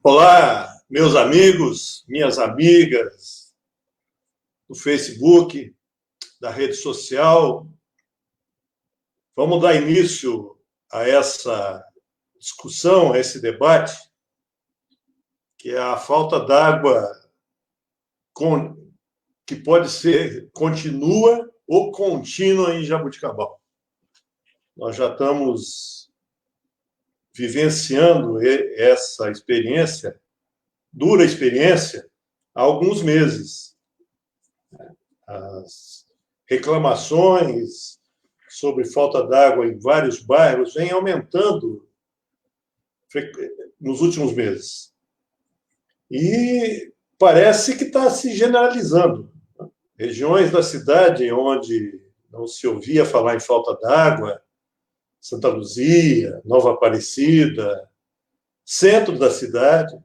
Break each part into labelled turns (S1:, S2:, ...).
S1: Olá, meus amigos, minhas amigas do Facebook, da rede social. Vamos dar início a essa discussão, a esse debate, que é a falta d'água que pode ser contínua ou contínua em Jaboticabal. Nós já estamos vivenciando essa experiência, dura experiência, há alguns meses. As reclamações sobre falta d'água em vários bairros vêm aumentando nos últimos meses. E parece que está se generalizando. Regiões da cidade onde não se ouvia falar em falta d'água, Santa Luzia, Nova Aparecida, centro da cidade,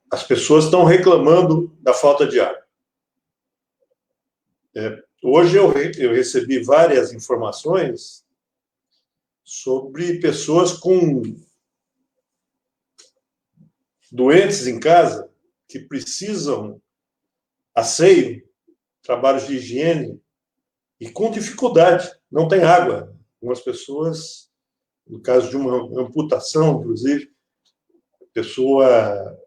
S1: as pessoas estão reclamando da falta de água. Hoje eu recebi várias informações sobre pessoas com doentes em casa que precisam asseio, trabalhos de higiene, e com dificuldade, não tem água. Algumas pessoas, no caso de uma amputação, inclusive, pessoa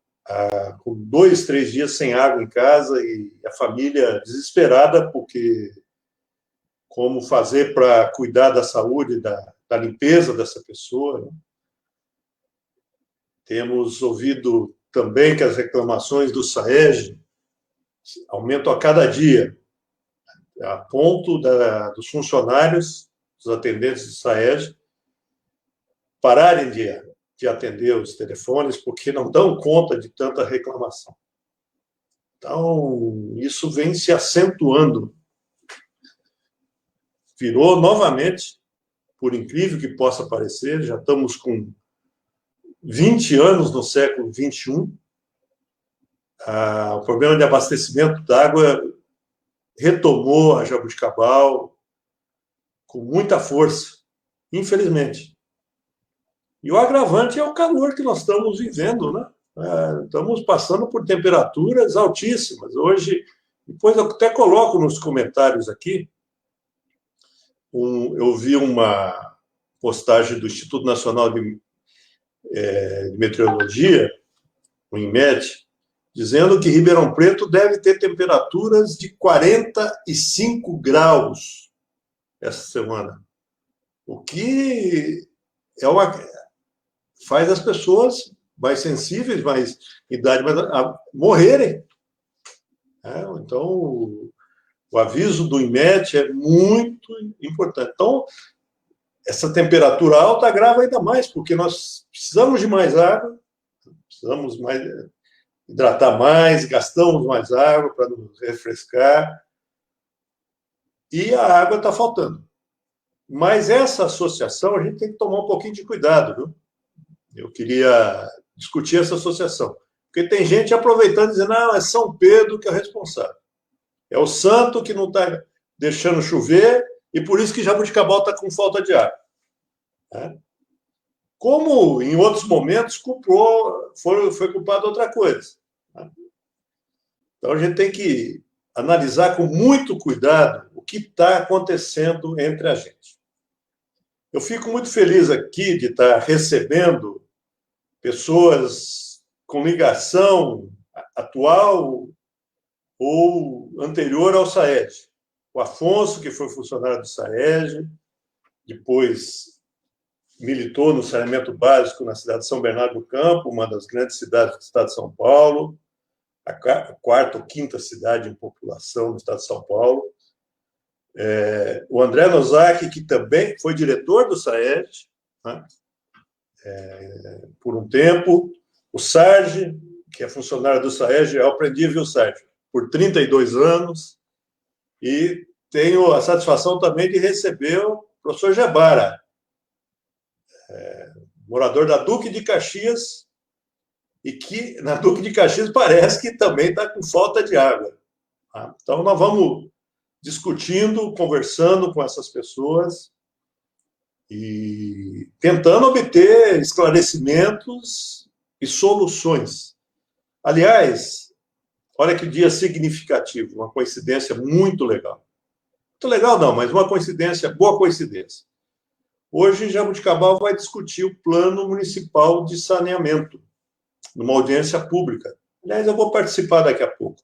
S1: com 2, 3 dias sem água em casa e a família desesperada porque como fazer para cuidar da saúde, da limpeza dessa pessoa. Né? Temos ouvido também que as reclamações do SAEG aumentam a cada dia, a ponto dos funcionários, dos atendentes do SAEG, pararem de atender os telefones, porque não dão conta de tanta reclamação. Então, isso vem se acentuando. Virou novamente, por incrível que possa parecer, já estamos com 20 anos no século XXI, o problema de abastecimento d'água retomou a Jaboticabal com muita força, infelizmente. E o agravante é o calor que nós estamos vivendo, né? Estamos passando por temperaturas altíssimas. Hoje, depois eu até coloco nos comentários aqui, eu vi uma postagem do Instituto Nacional de Meteorologia, o INMET, dizendo que Ribeirão Preto deve ter temperaturas de 45 graus essa semana. O que faz as pessoas mais sensíveis, mais idade, a morrerem. Então, o aviso do INMET é muito importante. Então, essa temperatura alta agrava ainda mais, porque nós precisamos de mais água, precisamos hidratar mais, gastamos mais água para nos refrescar, e a água está faltando. Mas essa associação, a gente tem que tomar um pouquinho de cuidado, viu? Eu queria discutir essa associação. Porque tem gente aproveitando e dizendo, não, é São Pedro que é o responsável. É o santo que não está deixando chover e por isso que Jaboticabal está com falta de água. Como em outros momentos foi culpado outra coisa. Então a gente tem que analisar com muito cuidado o que está acontecendo entre a gente. Eu fico muito feliz aqui de estar recebendo pessoas com ligação atual ou anterior ao SAEG. O Afonso, que foi funcionário do SAEG, depois militou no saneamento básico na cidade de São Bernardo do Campo, uma das grandes cidades do estado de São Paulo, a quarta ou quinta cidade em população no estado de São Paulo. O André Nozaki, que também foi diretor do SAEG, né? Por um tempo. O Sarge, que é funcionário do SAEG, eu aprendi a ver o Sarge por 32 anos, e tenho a satisfação também de receber o professor Gebara, morador da Duque de Caxias, e que na Duque de Caxias parece que também está com falta de água. Então, nós vamos discutindo, conversando com essas pessoas, e tentando obter esclarecimentos e soluções. Aliás, olha que dia significativo, uma coincidência muito legal. Muito legal não, mas uma coincidência, boa coincidência. Hoje, Jaboticabal vai discutir o Plano Municipal de Saneamento, numa audiência pública. Aliás, eu vou participar daqui a pouco.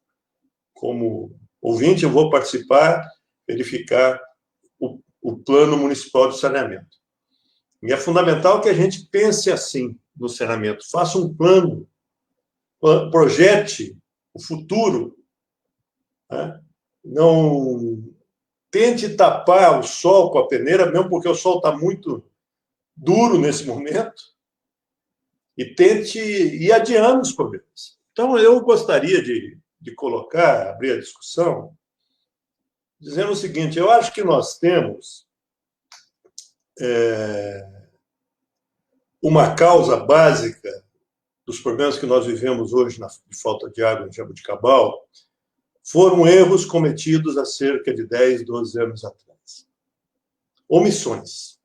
S1: Como ouvinte, eu vou participar, verificar o Plano Municipal de Saneamento. E é fundamental que a gente pense assim no saneamento, faça um plano, projete o futuro, né? Não tente tapar o sol com a peneira, mesmo porque o sol está muito duro nesse momento, e tente ir adiando os problemas. Então, eu gostaria de colocar, abrir a discussão, dizendo o seguinte: eu acho que nós temos uma causa básica dos problemas que nós vivemos hoje de falta de água em Jaboticabal, foram erros cometidos há cerca de 10, 12 anos atrás. Omissões.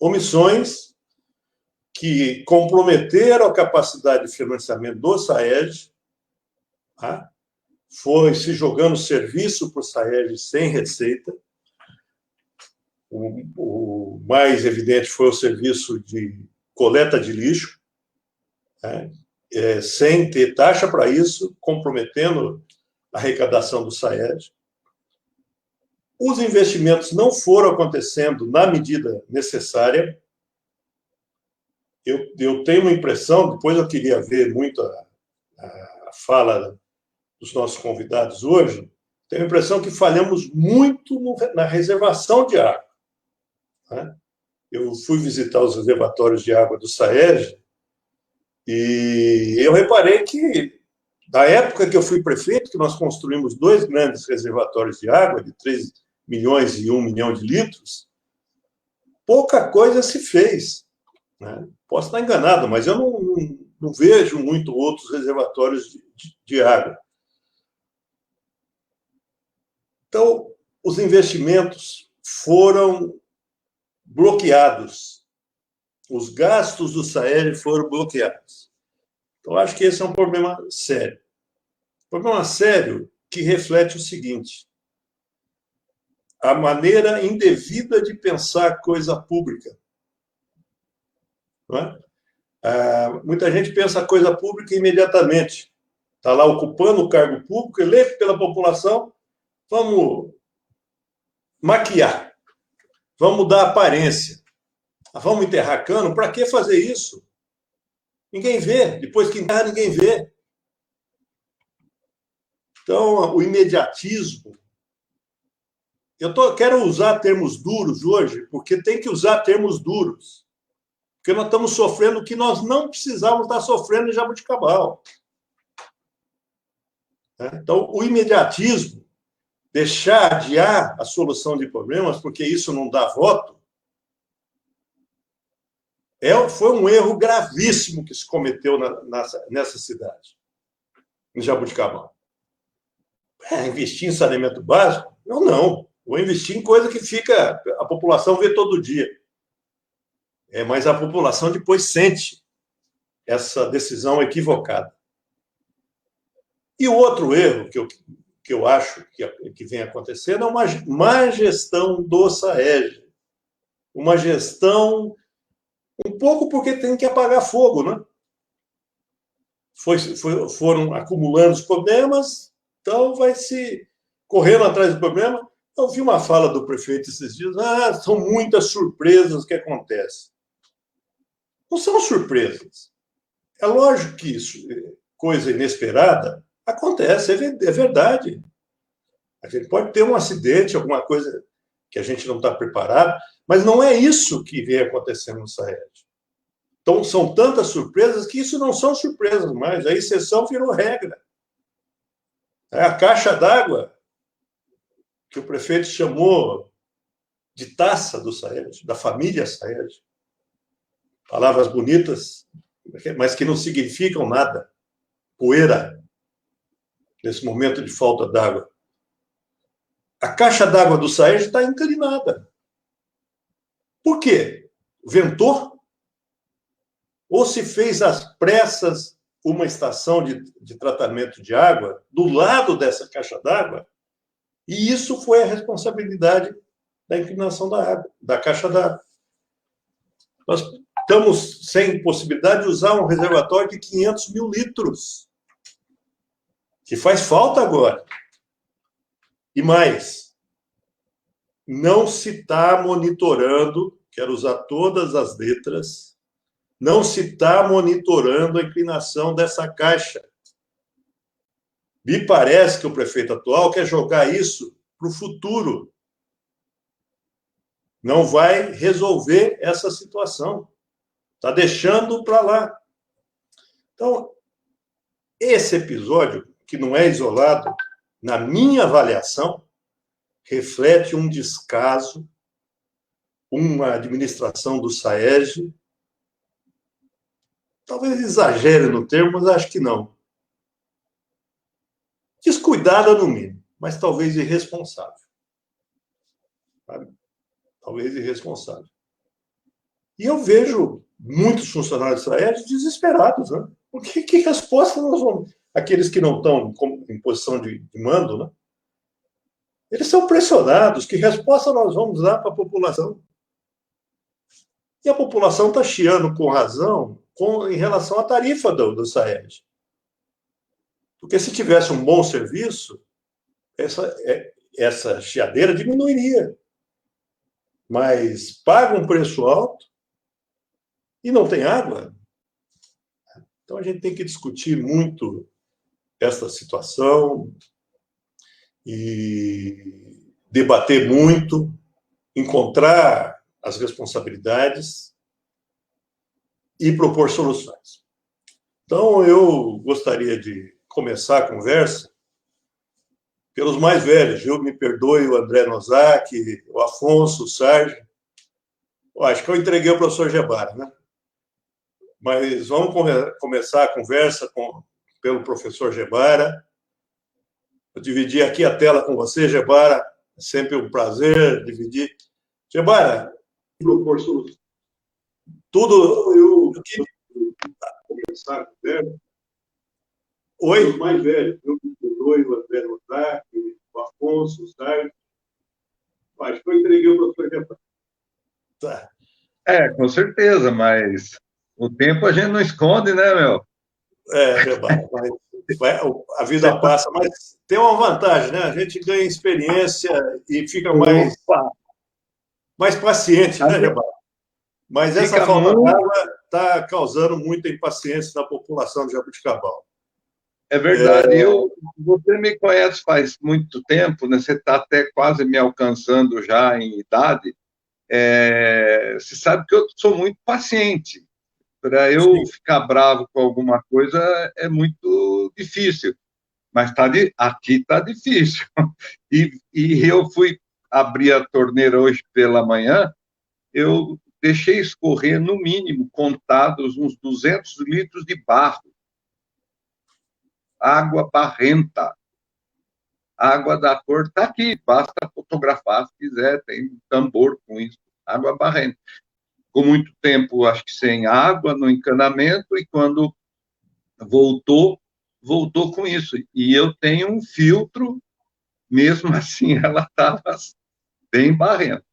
S1: Omissões que comprometeram a capacidade de financiamento do SAEG, tá? Foi se jogando serviço para o SAEG sem receita. O mais evidente foi o serviço de coleta de lixo, né? Sem ter taxa para isso, comprometendo a arrecadação do SAEG. Os investimentos não foram acontecendo na medida necessária. Eu tenho uma impressão, depois eu queria ver muito a fala dos nossos convidados hoje, tenho a impressão que falhamos muito na reservação de água, né? Eu fui visitar os reservatórios de água do SAEG e eu reparei que, na época que eu fui prefeito, que nós construímos 2 grandes reservatórios de água, de 3 milhões e 1 milhão de litros, pouca coisa se fez, né? Posso estar enganado, mas eu não vejo muito outros reservatórios de água. Então, os investimentos foram bloqueados. Os gastos do SAEG foram bloqueados. Então, acho que esse é um problema sério. Problema sério que reflete o seguinte: a maneira indevida de pensar coisa pública. Não é? Muita gente pensa a coisa pública imediatamente. Está lá ocupando o cargo público, eleito pela população, vamos maquiar, vamos dar aparência, vamos enterrar cano. Para que fazer isso? Ninguém vê. Depois que enterra, ninguém vê. Então, o imediatismo. Quero usar termos duros hoje, porque tem que usar termos duros. Porque nós estamos sofrendo o que nós não precisávamos estar sofrendo em Jaboticabal. Então, o imediatismo, deixar adiar a solução de problemas, porque isso não dá voto, foi um erro gravíssimo que se cometeu nessa cidade, em Jaboticabal. Investir em saneamento básico? Não. Vou investir em coisa que a população vê todo dia. Mas a população depois sente essa decisão equivocada. E o outro erro que eu acho que vem acontecendo é uma má gestão do SAEG. Uma gestão um pouco porque tem que apagar fogo, né? Foram acumulando os problemas, então vai se correndo atrás do problema. Eu vi uma fala do prefeito esses dias: são muitas surpresas que acontecem. Não são surpresas. É lógico que isso, coisa inesperada, acontece, é verdade. A gente pode ter um acidente, alguma coisa que a gente não está preparado, mas não é isso que vem acontecendo no SAEG. Então, são tantas surpresas que isso não são surpresas mais. A exceção virou regra. A caixa d'água, que o prefeito chamou de taça do SAEG, da família SAEG. Palavras bonitas, mas que não significam nada. Poeira, nesse momento de falta d'água. A caixa d'água do SAEG está inclinada. Por quê? Ventou? Ou se fez às pressas uma estação de tratamento de água do lado dessa caixa d'água, e isso foi a responsabilidade da inclinação da água, da caixa d'água. Nós estamos sem possibilidade de usar um reservatório de 500 mil litros, que faz falta agora. E mais, não se está monitorando, quero usar todas as letras, não se está monitorando a inclinação dessa caixa. Me parece que o prefeito atual quer jogar isso para o futuro. Não vai resolver essa situação. Está deixando para lá. Então, esse episódio, que não é isolado, na minha avaliação, reflete um descaso, uma administração do SAEG, talvez exagere no termo, mas acho que não. Descuidada no mínimo, mas talvez irresponsável. Sabe? Talvez irresponsável. E eu vejo muitos funcionários do SAEG desesperados, né? Porque que resposta nós vamos... Aqueles que não estão em posição de mando, né? Eles são pressionados. Que resposta nós vamos dar para a população? E a população está chiando com razão em relação à tarifa do SAEG. Porque se tivesse um bom serviço, essa chiadeira diminuiria. Mas paga um preço alto e não tem água. Então a gente tem que discutir muito essa situação e debater muito, encontrar as responsabilidades e propor soluções. Então, eu gostaria de começar a conversa pelos mais velhos. Eu me perdoe o André Nozaki, o Afonso, o Sérgio. Acho que eu entreguei o professor Gebara, né? Mas vamos começar a conversa pelo professor Gebara. Eu dividi aqui a tela com você, Gebara. É sempre um prazer dividir. Gebara, propor soluções. Tudo eu queria começar a conversa. Oi? Os mais velhos. Eu me perdoe o André Nozaki, o Afonso, o Sérgio. Acho que eu entreguei o professor Gebara.
S2: Tá. Com certeza, mas o tempo a gente não esconde, né, meu?
S1: Gebara, a vida passa, mas tem uma vantagem, né? A gente ganha experiência e fica mais paciente, né, Gebara? Mas essa falta d'água está causando muita impaciência na população de Jaboticabal.
S2: É verdade. Você me conhece faz muito tempo, né? Você está até quase me alcançando já em idade. Você sabe que eu sou muito paciente. Para eu ficar bravo com alguma coisa é muito difícil. Mas aqui está difícil. E eu fui abrir a torneira hoje pela manhã, eu deixei escorrer, no mínimo, contados uns 200 litros de barro. Água barrenta. Água da cor está aqui, basta fotografar se quiser, tem um tambor com isso. Água barrenta. Com muito tempo, acho que sem água no encanamento, e quando voltou com isso. E eu tenho um filtro, mesmo assim, ela estava bem barrenta.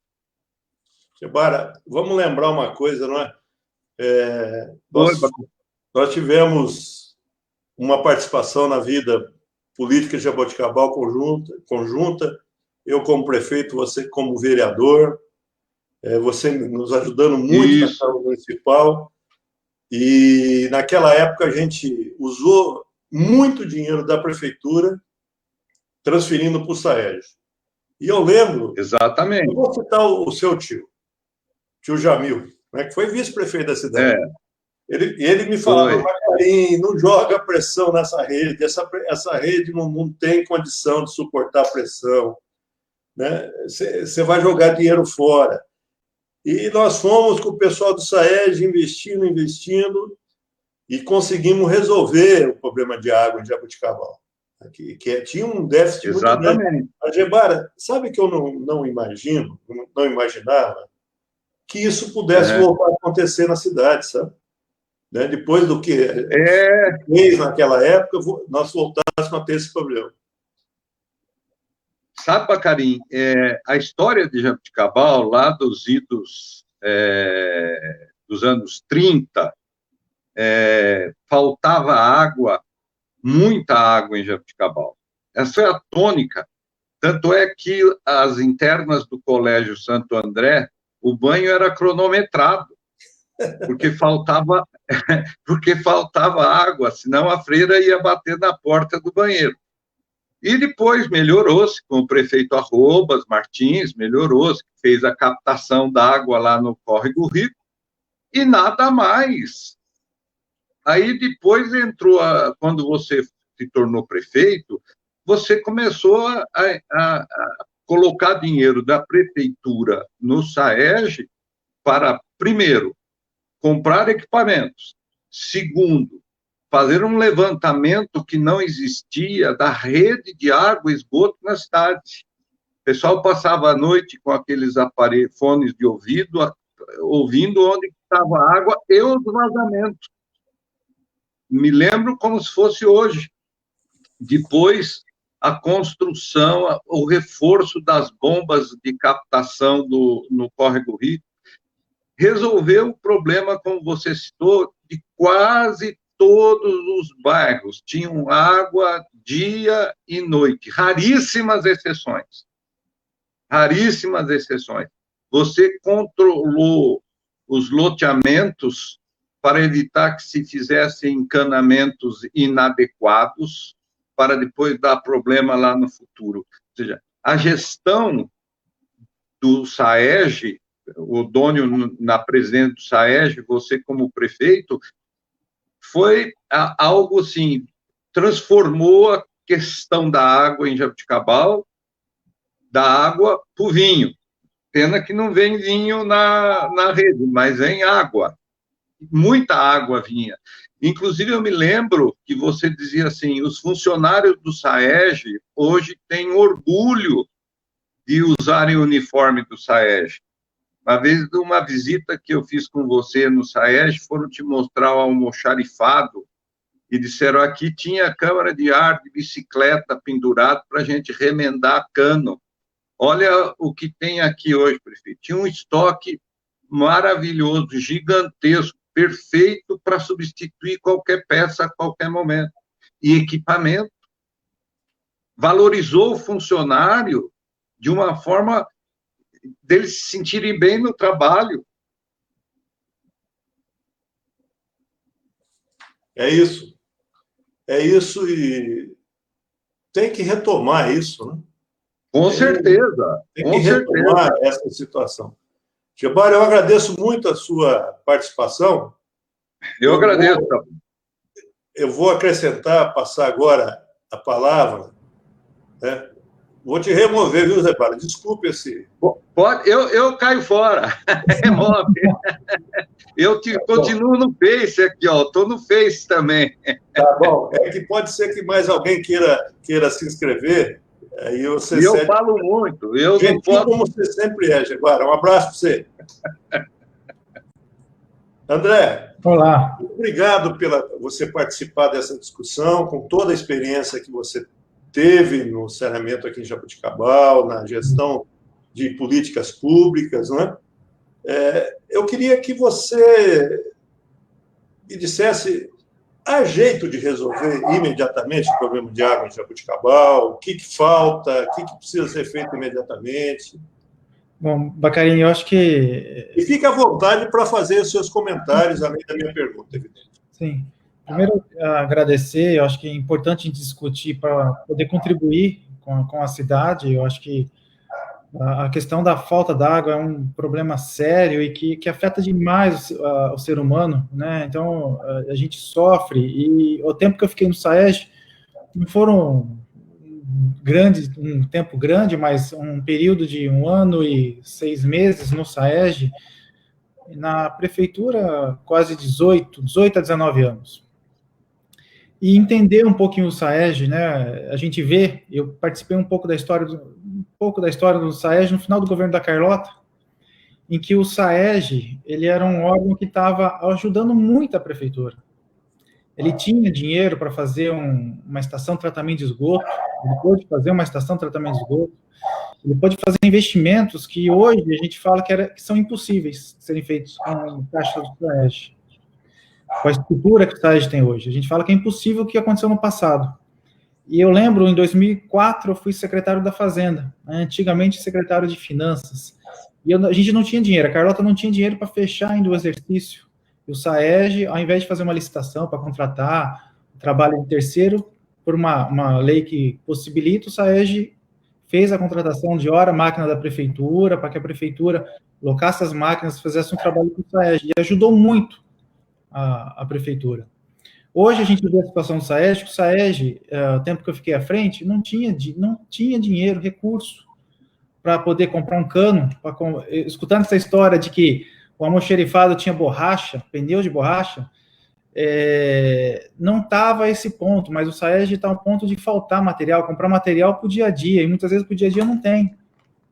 S1: Gebara, vamos lembrar uma coisa, não é? Nós tivemos uma participação na vida política de Jaboticabal conjunta, eu como prefeito, você como vereador, você nos ajudando muito na Câmara Municipal, e naquela época a gente usou muito dinheiro da prefeitura transferindo para o SAEG. E eu lembro...
S2: Exatamente.
S1: Eu vou citar o seu tio Jamil, né, que foi vice-prefeito da cidade. Ele me falava, Marcarim, não joga pressão nessa rede, essa rede não tem condição de suportar pressão, né? Você vai jogar dinheiro fora. E nós fomos com o pessoal do SAEG investindo, e conseguimos resolver o problema de água em Jaboticabal, que tinha um déficit muito grande. A Gebara, sabe que eu não imaginava? que isso pudesse voltar a acontecer na cidade, sabe? Né? Depois do que fez naquela época, nós voltássemos a ter esse problema.
S2: Sabe, Bacarim, a história de Jaboticabal, lá dos idos dos anos 30, faltava água, muita água em Jaboticabal. Essa é a tônica. Tanto é que as internas do Colégio Santo André, o banho era cronometrado, porque faltava água, senão a freira ia bater na porta do banheiro. E depois melhorou-se com o prefeito Arrobas Martins, melhorou-se, fez a captação d'água lá no Córrego Rico, e nada mais. Aí depois entrou, quando você se tornou prefeito, você começou a colocar dinheiro da prefeitura no SAEG para, primeiro, comprar equipamentos, segundo, fazer um levantamento que não existia da rede de água e esgoto na cidade. O pessoal passava a noite com aqueles aparelhos, fones de ouvido, ouvindo onde estava a água e os vazamentos. Me lembro como se fosse hoje. Depois, a construção, o reforço das bombas de captação no Córrego Rico, resolveu o problema, como você citou, de quase todos os bairros. Tinham água dia e noite. Raríssimas exceções. Raríssimas exceções. Você controlou os loteamentos para evitar que se fizessem encanamentos inadequados, para depois dar problema lá no futuro. Ou seja, a gestão do SAEG, o Dônio na presidência do SAEG, você como prefeito, foi algo assim, transformou a questão da água em Jaboticabal, da água para o vinho. Pena que não vem vinho na rede, mas vem água. Muita água vinha. Inclusive, eu me lembro que você dizia assim, os funcionários do SAEG hoje têm orgulho de usarem o uniforme do SAEG. Uma vez, uma visita que eu fiz com você no SAEG, foram te mostrar o almoxarifado e disseram, aqui tinha câmara de ar de bicicleta pendurado para a gente remendar cano. Olha o que tem aqui hoje, prefeito. Tinha um estoque maravilhoso, gigantesco, perfeito para substituir qualquer peça a qualquer momento. E equipamento. Valorizou o funcionário de uma forma deles se sentirem bem no trabalho.
S1: É isso. É isso e tem que retomar isso, né?
S2: Com certeza.
S1: Tem que retomar essa situação. Gebara, eu agradeço muito a sua participação.
S2: Eu agradeço.
S1: Eu vou acrescentar, passar agora a palavra, né? Vou te remover, viu, Zé Para? Desculpe esse...
S2: Pode, eu caio fora. Remove. Eu continuo no Face aqui, ó. Estou no Face também.
S1: Tá bom. É que pode ser que mais alguém queira se inscrever. Aí você
S2: e eu falo muito. Eu
S1: não posso... como você sempre é, Gebara. Um abraço para você. André.
S3: Olá.
S1: Obrigado pela você participar dessa discussão, com toda a experiência que você teve no saneamento aqui em Jaboticabal, na gestão de políticas públicas, né? Eu queria que você me dissesse, há jeito de resolver imediatamente o problema de água em Jaboticabal? O que falta? O que precisa ser feito imediatamente?
S3: Bom, Bacarim, eu acho que...
S1: E fique à vontade para fazer os seus comentários, além da minha pergunta, evidente.
S3: Sim. Primeiro, agradecer, eu acho que é importante a gente discutir para poder contribuir com a cidade. Eu acho que a questão da falta d'água é um problema sério e que afeta demais o ser humano, né? Então, a gente sofre, e o tempo que eu fiquei no SAEG não foram um tempo grande, mas um período de 1 ano e 6 meses no SAEG, na prefeitura quase 18 a 19 anos. E entender um pouquinho o SAEG, né? A gente vê, eu participei um pouco da história do SAEG no final do governo da Carlota, em que o SAEG, ele era um órgão que estava ajudando muito a prefeitura. Ele tinha dinheiro para fazer uma estação de tratamento de esgoto, ele pôde fazer uma estação de tratamento de esgoto, ele pode fazer investimentos que hoje a gente fala que são impossíveis de serem feitos com a Caixa do SAEG, com a estrutura que o SAEG tem hoje. A gente fala que é impossível o que aconteceu no passado. E eu lembro, em 2004, eu fui secretário da Fazenda, né, antigamente secretário de Finanças, e a gente não tinha dinheiro, a Carlota não tinha dinheiro para fechar ainda o exercício. E o SAEG, ao invés de fazer uma licitação para contratar trabalho de terceiro, por uma lei que possibilita, o SAEG fez a contratação de hora máquina da prefeitura, para que a prefeitura locasse as máquinas e fizesse um trabalho com o SAEG, e ajudou muito a prefeitura. Hoje a gente vê a situação do SAEG, que o SAEG, o tempo que eu fiquei à frente, não tinha dinheiro, recurso, para poder comprar um cano, escutando essa história de que o almoxerifado tinha borracha, pneu de borracha, não estava a esse ponto, mas o SAEG está ao ponto de faltar material, comprar material para o dia a dia, e muitas vezes para o dia a dia não tem,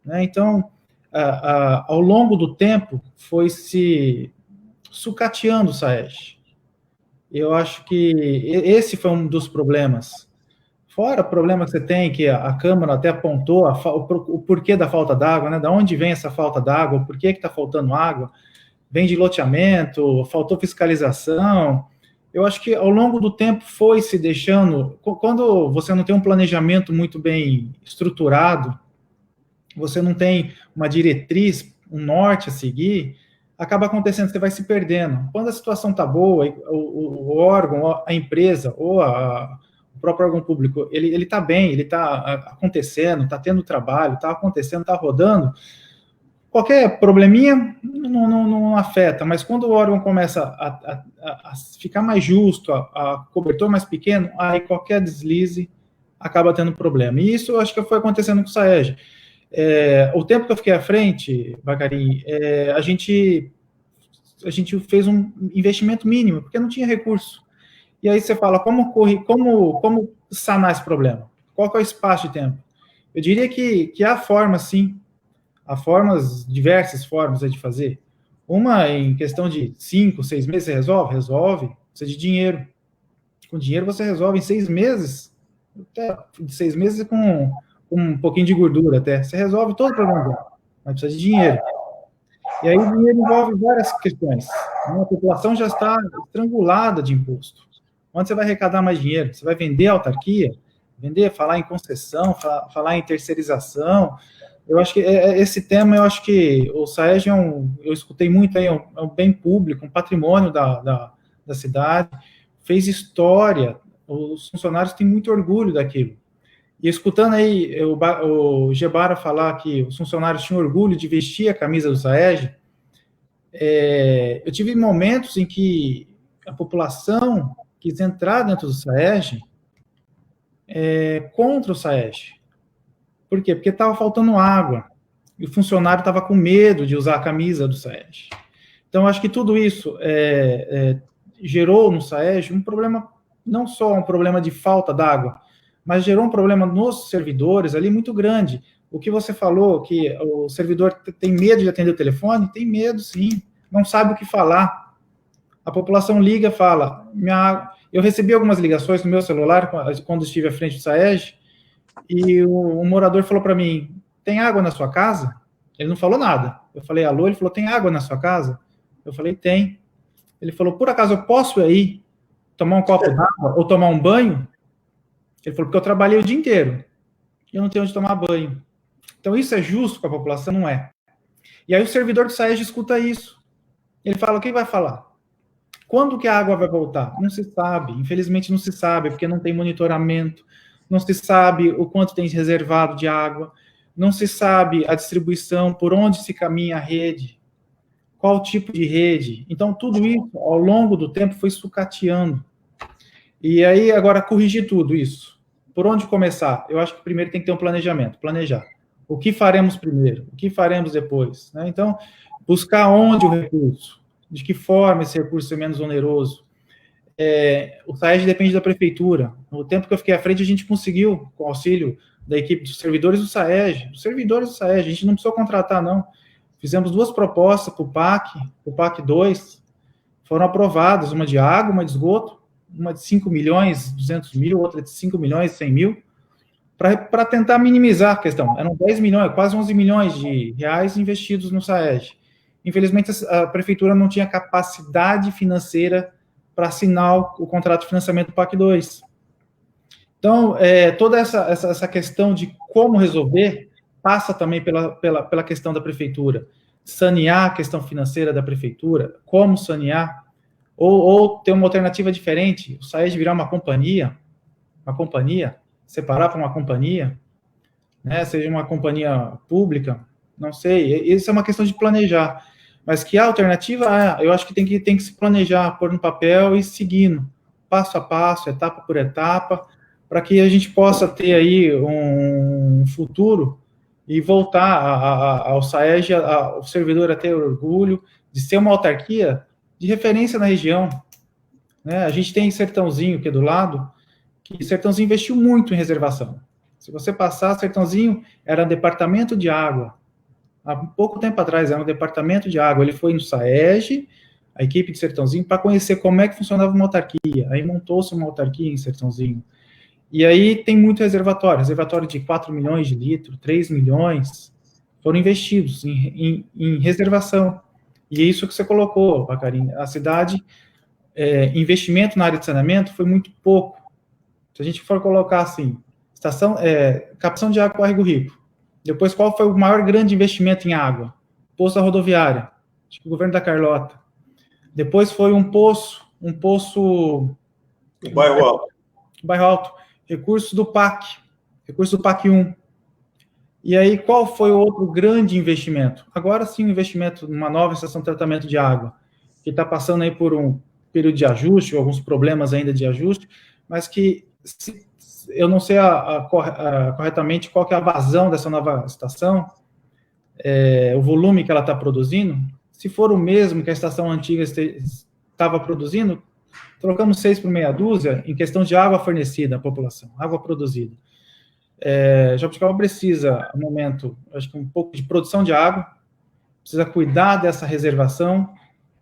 S3: né? Então, ao longo do tempo, foi se sucateando o SAEG. Eu acho que esse foi um dos problemas. Fora o problema que você tem, que a Câmara até apontou o porquê da falta d'água, né? Da onde vem essa falta d'água, o porquê que está faltando água, vem de loteamento, faltou fiscalização. Eu acho que ao longo do tempo foi se deixando, quando você não tem um planejamento muito bem estruturado, você não tem uma diretriz, um norte a seguir, acaba acontecendo, você vai se perdendo. Quando a situação está boa, o órgão, a empresa, ou o próprio órgão público, ele está bem, ele está acontecendo, está tendo trabalho, está acontecendo, está rodando, qualquer probleminha não afeta, mas quando o órgão começa a ficar mais justo, a cobertor mais pequeno, aí qualquer deslize acaba tendo problema. E isso eu acho que foi acontecendo com o SAEG. O tempo que eu fiquei à frente, Bacarim, a gente fez um investimento mínimo, porque não tinha recurso. E aí você fala, como sanar esse problema? Qual que é o espaço de tempo? Eu diria que há formas, sim. Há diversas formas de fazer. Uma, em questão de 5, 6 meses, você resolve, precisa de dinheiro. Com dinheiro você resolve em 6 meses, até 6 meses com um pouquinho de gordura até. Você resolve todo o problema, mas precisa de dinheiro. E aí o dinheiro envolve várias questões. A população já está estrangulada de imposto. Onde você vai arrecadar mais dinheiro? Você vai vender a autarquia? Falar em concessão, falar em terceirização. Eu acho que esse tema, eu acho que o SAEG eu escutei muito aí, é um bem público, um patrimônio da cidade, fez história, os funcionários têm muito orgulho daquilo. E escutando aí o Gebara falar que os funcionários tinham orgulho de vestir a camisa do SAEG, eu tive momentos em que a população quis entrar dentro do SAEG contra o SAEG. Por quê? Porque estava faltando água, e o funcionário estava com medo de usar a camisa do SAEG. Então, acho que tudo isso gerou no SAEG um problema, não só um problema de falta d'água, mas gerou um problema nos servidores ali muito grande. O que você falou, que o servidor tem medo de atender o telefone, tem medo, sim, não sabe o que falar. A população liga e fala, eu recebi algumas ligações no meu celular, quando estive à frente do SAEG, e um morador falou para mim, tem água na sua casa? Ele não falou nada. Eu falei, alô? Ele falou, tem água na sua casa? Eu falei, tem. Ele falou, por acaso eu posso ir tomar um copo d'água ou tomar um banho? Ele falou, porque eu trabalhei o dia inteiro e eu não tenho onde tomar banho. Então isso é justo com a população? Não é. E aí o servidor do SAEG escuta isso. Ele fala, quem vai falar? Quando que a água vai voltar? Não se sabe. Infelizmente não se sabe, porque não tem monitoramento. Não se sabe o quanto tem reservado de água, não se sabe a distribuição, por onde se caminha a rede, qual tipo de rede. Então, tudo isso, ao longo do tempo, foi sucateando. E aí, agora, corrigir tudo isso. Por onde começar? Eu acho que primeiro tem que ter um planejamento, planejar. O que faremos primeiro? O que faremos depois? Né? Então, buscar onde o recurso, de que forma esse recurso é menos oneroso. O SAEG depende da prefeitura. No tempo que eu fiquei à frente, a gente conseguiu, com o auxílio da equipe de servidores do SAEG, a gente não precisou contratar, não. Fizemos 2 propostas para o PAC 2, foram aprovadas, uma de água, uma de esgoto, uma de 5 milhões, 200 mil, outra de 5 milhões, 100 mil, para tentar minimizar a questão. Eram 10 milhões, quase 11 milhões de reais investidos no SAEG. Infelizmente, a prefeitura não tinha capacidade financeira para assinar o contrato de financiamento do PAC 2. Então, toda essa questão de como resolver passa também pela questão da prefeitura. Sanear a questão financeira da prefeitura, como sanear, ou ter uma alternativa diferente, o SAEG virar uma companhia, separar para uma companhia, né, seja uma companhia pública, não sei, isso é uma questão de planejar, mas que a alternativa eu acho que tem que se planejar, pôr no papel e seguindo, passo a passo, etapa por etapa, para que a gente possa ter aí um futuro e voltar ao SAEG, ao servidor a ter orgulho de ser uma autarquia de referência na região, né? A gente tem Sertãozinho aqui do lado, que Sertãozinho investiu muito em reservação. Se você passar, Sertãozinho era um departamento de água. Há pouco tempo atrás era um departamento de água. Ele foi no SAEG, a equipe de Sertãozinho, para conhecer como é que funcionava uma autarquia. Aí montou-se uma autarquia em Sertãozinho. E aí tem muito reservatório de 4 milhões de litros, 3 milhões, foram investidos em reservação. E é isso que você colocou, Bacarin. A cidade, investimento na área de saneamento foi muito pouco. Se a gente for colocar assim, captação de água Córrego Rico. Depois, qual foi o maior grande investimento em água? Poço da rodoviária, acho que o governo da Carlota. Depois foi um poço...
S1: Bairro Alto.
S3: Bairro Alto. Recurso do PAC 1. E aí, qual foi o outro grande investimento? Agora sim, o investimento numa nova estação de tratamento de água, que está passando aí por um período de ajuste, alguns problemas ainda de ajuste, mas que eu não sei corretamente qual que é a vazão dessa nova estação, o volume que ela está produzindo. Se for o mesmo que a estação antiga estava produzindo, trocamos 6 por meia dúzia em questão de água fornecida à população, água produzida. Jabuticaba precisa, no momento, acho que um pouco de produção de água, precisa cuidar dessa reservação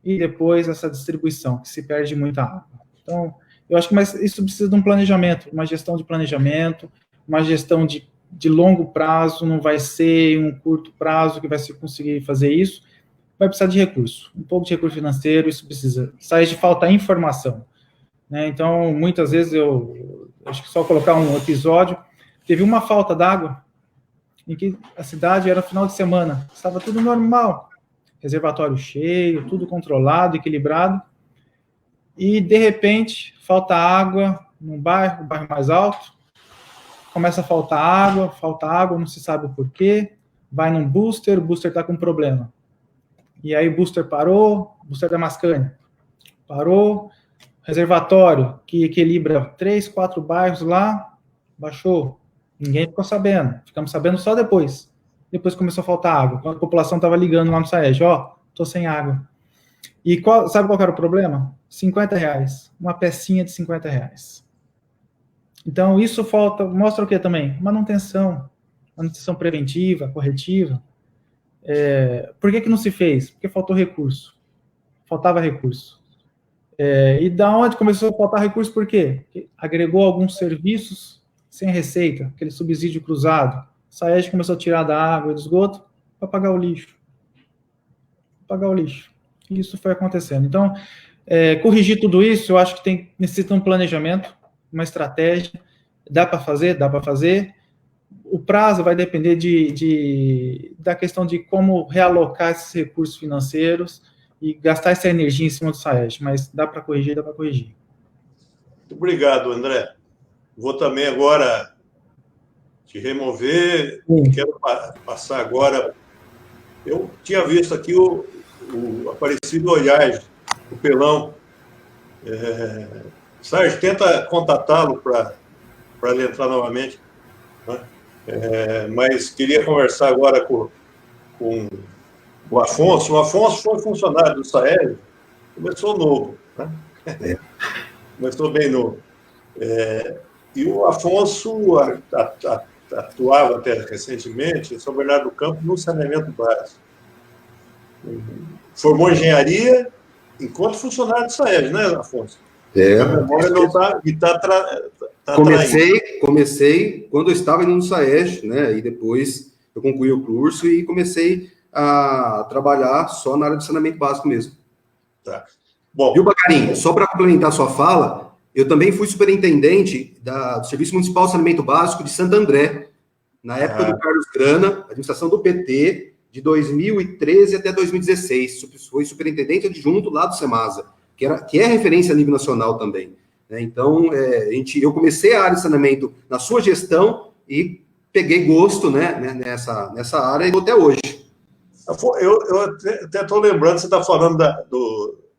S3: e depois essa distribuição, que se perde muita água. Então, eu acho que isso precisa de um planejamento, uma gestão de planejamento, uma gestão de longo prazo, não vai ser um curto prazo que vai se conseguir fazer isso, vai precisar de recurso, um pouco de recurso financeiro, isso precisa. Sai de falta informação, né? Então, muitas vezes, eu acho que só colocar um episódio, teve uma falta d'água, em que a cidade era final de semana, estava tudo normal, reservatório cheio, tudo controlado, equilibrado, e, de repente, falta água num bairro, o bairro mais alto, começa a faltar água, não se sabe o porquê, vai num booster, o booster está com problema. E aí o booster parou, booster da Mascânia, parou, reservatório, que equilibra 3, 4 bairros lá, baixou, ninguém ficou sabendo, ficamos sabendo só depois começou a faltar água, quando a população estava ligando lá no SAEG, tô sem água. E sabe qual era o problema? R$50, uma pecinha de R$50. Então, isso mostra o que também? Manutenção preventiva, corretiva. Por que não se fez? Porque faltava recurso. E da onde começou a faltar recurso? Por quê? Porque agregou alguns serviços sem receita, aquele subsídio cruzado. O SAEG começou a tirar da água e do esgoto para pagar o lixo. E isso foi acontecendo. Então, corrigir tudo isso, eu acho que necessita um planejamento, uma estratégia. Dá para fazer. O prazo vai depender da questão de como realocar esses recursos financeiros e gastar essa energia em cima do SAEG, mas dá para corrigir. Muito
S1: obrigado, André. Vou também agora te remover. Sim. Quero passar agora. Eu tinha visto aqui o Aparecido Olhage, o Pelão. Sérgio, tenta contatá-lo para ele entrar novamente, né? Mas queria conversar agora com o Afonso. O Afonso foi funcionário do SAEG, começou novo, né? Começou bem novo. E o Afonso atuava até recentemente em São Bernardo do Campo no saneamento básico. formou engenharia enquanto funcionário do SAEG, né, Afonso? A memória não está
S4: Comecei quando eu estava indo no SAEG, né? E depois eu concluí o curso e comecei a trabalhar só na área de saneamento básico mesmo.
S1: Tá. Bom,
S4: Viu, Bacarim? Só para complementar a sua fala, eu também fui superintendente do Serviço Municipal de Saneamento Básico de Santo André, na época do Carlos Grana, administração do PT, de 2013 até 2016. Fui superintendente adjunto lá do SEMASA, que é referência a nível nacional também. Né? Então, eu comecei a área de saneamento na sua gestão e peguei gosto, né, nessa área e até hoje.
S1: Eu até estou lembrando, você está falando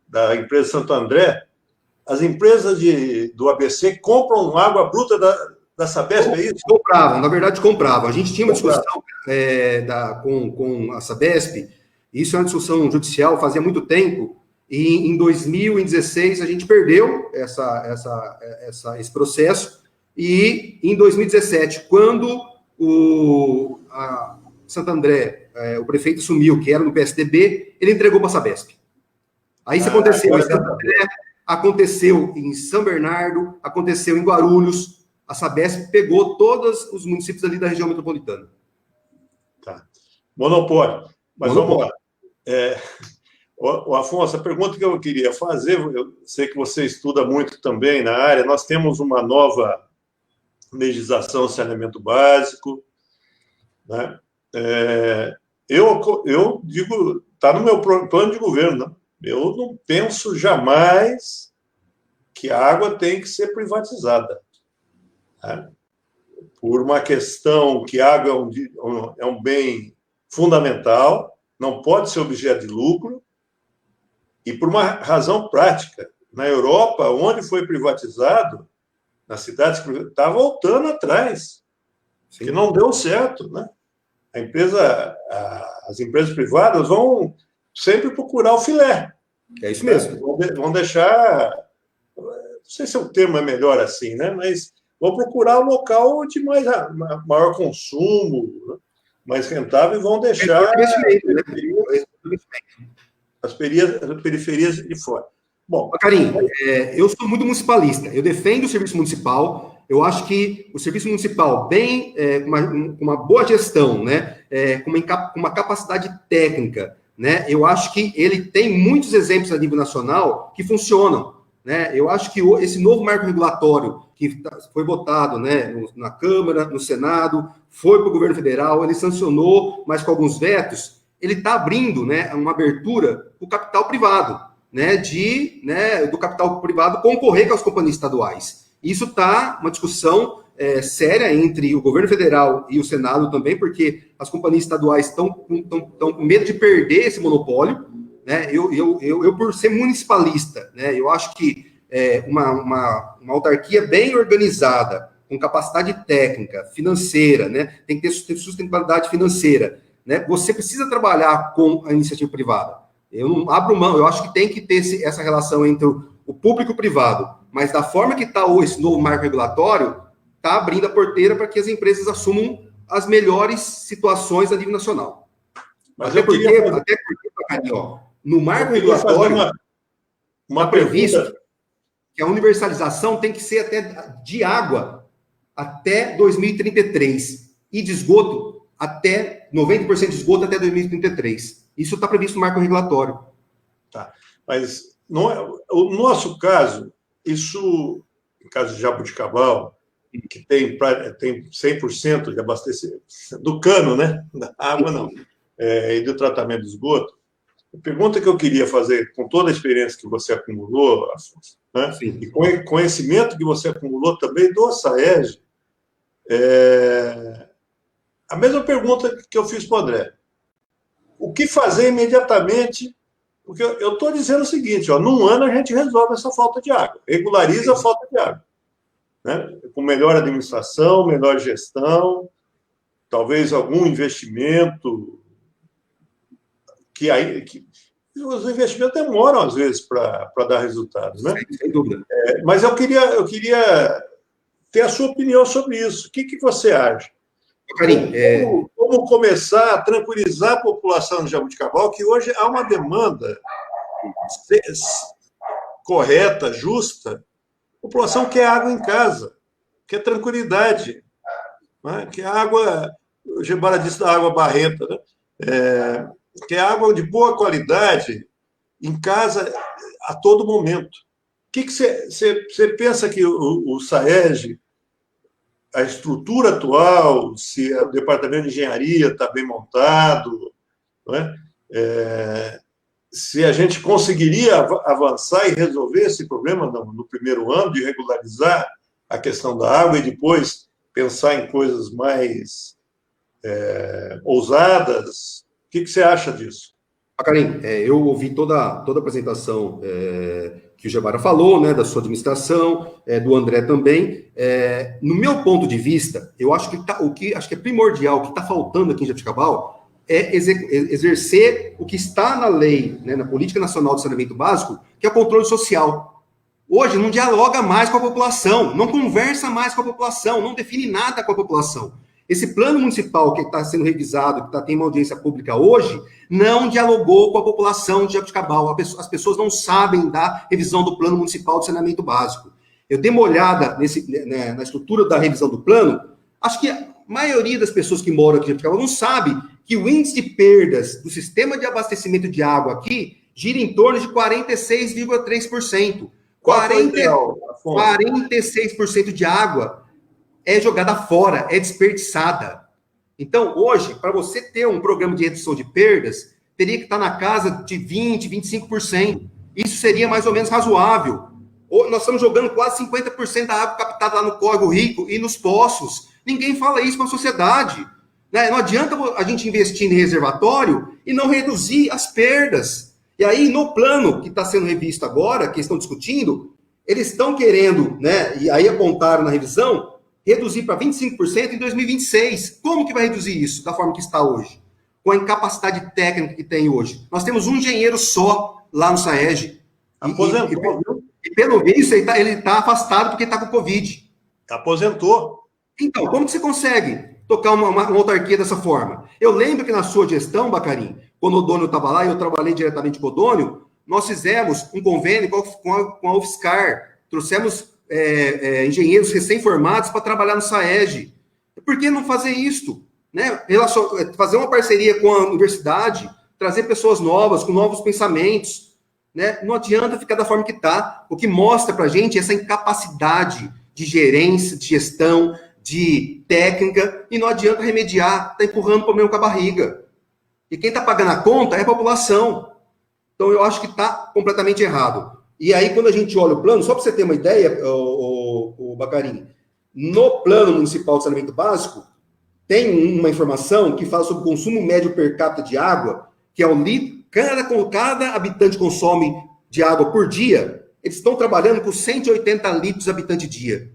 S1: da empresa Santo André, as empresas do ABC compram água bruta da Sabesp, é isso?
S4: Compravam, na verdade compravam. A gente tinha uma discussão com a Sabesp, isso é uma discussão judicial fazia muito tempo, e em 2016 a gente perdeu esse processo, e em 2017, quando a Santo André, o prefeito assumiu, que era no PSDB, ele entregou para a Sabesp. Aí isso aconteceu em Santo André, aconteceu em São Bernardo, aconteceu em Guarulhos. A Sabesp pegou todos os municípios ali da região metropolitana.
S1: Tá. Monopólio. Mas vamos lá. Afonso, a pergunta que eu queria fazer, eu sei que você estuda muito também na área, nós temos uma nova legislação de saneamento básico, né? Eu digo, está no meu plano de governo, né? Eu não penso jamais que a água tem que ser privatizada, né? Por uma questão que a água é um bem fundamental, não pode ser objeto de lucro, e por uma razão prática. Na Europa, onde foi privatizado, nas cidades, está voltando atrás, que não deu certo, né? As empresas privadas vão sempre procurar o filé.
S4: É isso mesmo.
S1: Vão deixar, não sei se o termo é melhor assim, né? Mas vão procurar o local de maior consumo, né? Mais rentável, e vão deixar as periferias de fora. Bom,
S4: Karim, eu sou muito municipalista, eu defendo o serviço municipal, eu acho que o serviço municipal, com uma boa gestão, né, com uma capacidade técnica, né, eu acho que ele tem muitos exemplos a nível nacional que funcionam, né, eu acho que esse novo marco regulatório que foi votado, né, na Câmara, no Senado, foi para o governo federal, ele sancionou, mas com alguns vetos, ele está abrindo, né, uma abertura para o capital privado, né, do capital privado concorrer com as companhias estaduais. Isso está uma discussão séria entre o governo federal e o Senado também, porque as companhias estaduais estão com medo de perder esse monopólio, né? Eu por ser municipalista, né, eu acho que uma autarquia bem organizada, com capacidade técnica, financeira, né, tem que ter sustentabilidade financeira, né, você precisa trabalhar com a iniciativa privada. Eu não abro mão, eu acho que tem que ter essa relação entre o público e o privado, mas da forma que está esse novo marco regulatório, está abrindo a porteira para que as empresas assumam as melhores situações a nível nacional.
S1: Mas
S4: até porque, no marco regulatório,
S1: uma
S4: previsto que a universalização tem que ser até de água até 2033 e de esgoto até 90% de esgoto até 2033. Isso está previsto no marco regulatório.
S1: Tá. Mas não é, o nosso caso, isso, no caso de Jaboticabal, que tem 100% de abastecimento do cano, né? Da água, não. E do tratamento de esgoto. A pergunta que eu queria fazer, com toda a experiência que você acumulou, Afonso, né? E com o conhecimento que você acumulou também do SAEG, a mesma pergunta que eu fiz para o André. O que fazer imediatamente? Porque eu estou dizendo o seguinte, num ano a gente resolve essa falta de água, regulariza a falta de água, né? Com melhor administração, melhor gestão, talvez algum investimento, que os investimentos demoram, às vezes, para dar resultados, né?
S4: Sem dúvida.
S1: Mas eu queria ter a sua opinião sobre isso. O que você acha?
S4: Karim,
S1: como começar a tranquilizar a população de Jaboticabal, que hoje há uma demanda correta, justa. A população quer água em casa, quer tranquilidade, né? Quer água, o Gebara disse da água barrenta, né? Quer água de boa qualidade em casa a todo momento. O que você pensa que o SAEG, a estrutura atual, se o departamento de engenharia está bem montado, não é? Se a gente conseguiria avançar e resolver esse problema no primeiro ano, de regularizar a questão da água e depois pensar em coisas mais ousadas? O que você acha disso?
S4: Karim, eu ouvi toda a apresentação que o Gebara falou, né, da sua administração, do André também. No meu ponto de vista, eu acho que acho que é primordial, o que está faltando aqui em Jaboticabal é exercer o que está na lei, né, na Política Nacional de Saneamento Básico, que é o controle social. Hoje não dialoga mais com a população, não conversa mais com a população, não define nada com a população. Esse plano municipal que está sendo revisado, que tem uma audiência pública hoje, não dialogou com a população de Jaboticabal. As pessoas não sabem da revisão do plano municipal de saneamento básico. Eu dei uma olhada na estrutura da revisão do plano, acho que a maioria das pessoas que moram aqui em Jaboticabal não sabe que o índice de perdas do sistema de abastecimento de água aqui gira em torno de 46,3%. 46% de água é jogada fora, é desperdiçada. Então, hoje, para você ter um programa de redução de perdas, teria que estar na casa de 20%, 25%. Isso seria mais ou menos razoável. Nós estamos jogando quase 50% da água captada lá no Córrego Rico e nos poços. Ninguém fala isso para a sociedade. Né? Não adianta a gente investir em reservatório e não reduzir as perdas. E aí, no plano que está sendo revisto agora, que estão discutindo, eles estão querendo, né, e aí apontaram na revisão, reduzir para 25% em 2026. Como que vai reduzir isso da forma que está hoje? Com a incapacidade técnica que tem hoje. Nós temos um engenheiro só lá no SAEG.
S1: Aposentou.
S4: E pelo visto, ele está afastado porque está com Covid.
S1: Aposentou.
S4: Então, como que você consegue tocar uma autarquia dessa forma? Eu lembro que na sua gestão, Bacarim, quando o Odônio estava lá e eu trabalhei diretamente com o Odônio, nós fizemos um convênio com a UFSCar. Trouxemos engenheiros recém-formados para trabalhar no SAEG. Por que não fazer isso? Né? Fazer uma parceria com a universidade, trazer pessoas novas, com novos pensamentos. Né? Não adianta ficar da forma que está. O que mostra para a gente é essa incapacidade de gerência, de gestão, de técnica, e não adianta remediar, está empurrando o problema com a barriga. E quem está pagando a conta é a população. Então, eu acho que está completamente errado. E aí, quando a gente olha o plano, só para você ter uma ideia, o Bacarim, no plano municipal de saneamento básico, tem uma informação que fala sobre o consumo médio per capita de água, que é o litro, cada habitante consome de água por dia, eles estão trabalhando com 180 litros habitante dia.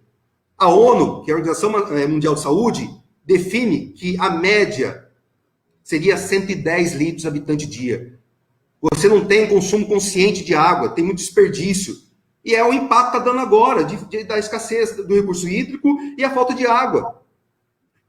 S4: A ONU, que é a Organização Mundial de Saúde, define que a média seria 110 litros habitante dia. Você não tem consumo consciente de água, tem muito desperdício. E é o impacto que está dando agora, da escassez do recurso hídrico e a falta de água.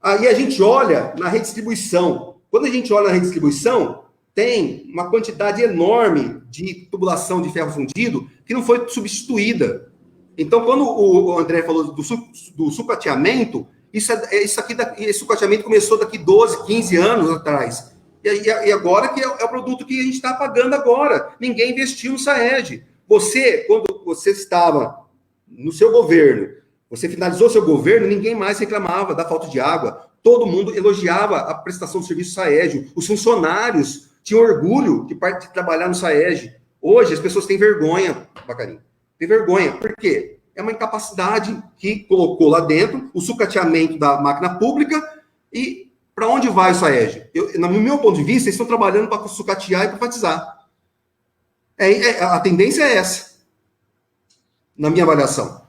S4: Aí a gente olha na redistribuição. Quando a gente olha na redistribuição, tem uma quantidade enorme de tubulação de ferro fundido que não foi substituída. Então, quando o André falou do sucateamento, esse sucateamento começou daqui 12, 15 anos atrás. E agora que é o produto que a gente está pagando agora. Ninguém investiu no SAEG. Quando você estava no seu governo, você finalizou seu governo, ninguém mais reclamava da falta de água. Todo mundo elogiava a prestação do serviço SAEG. Os funcionários tinham orgulho de trabalhar no SAEG. Hoje, as pessoas têm vergonha, Bacarim. Tem vergonha. Por quê? É uma incapacidade que colocou lá dentro o sucateamento da máquina pública e para onde vai o SAEG? No meu ponto de vista, eles estão trabalhando para sucatear e privatizar. A tendência é essa, na minha avaliação.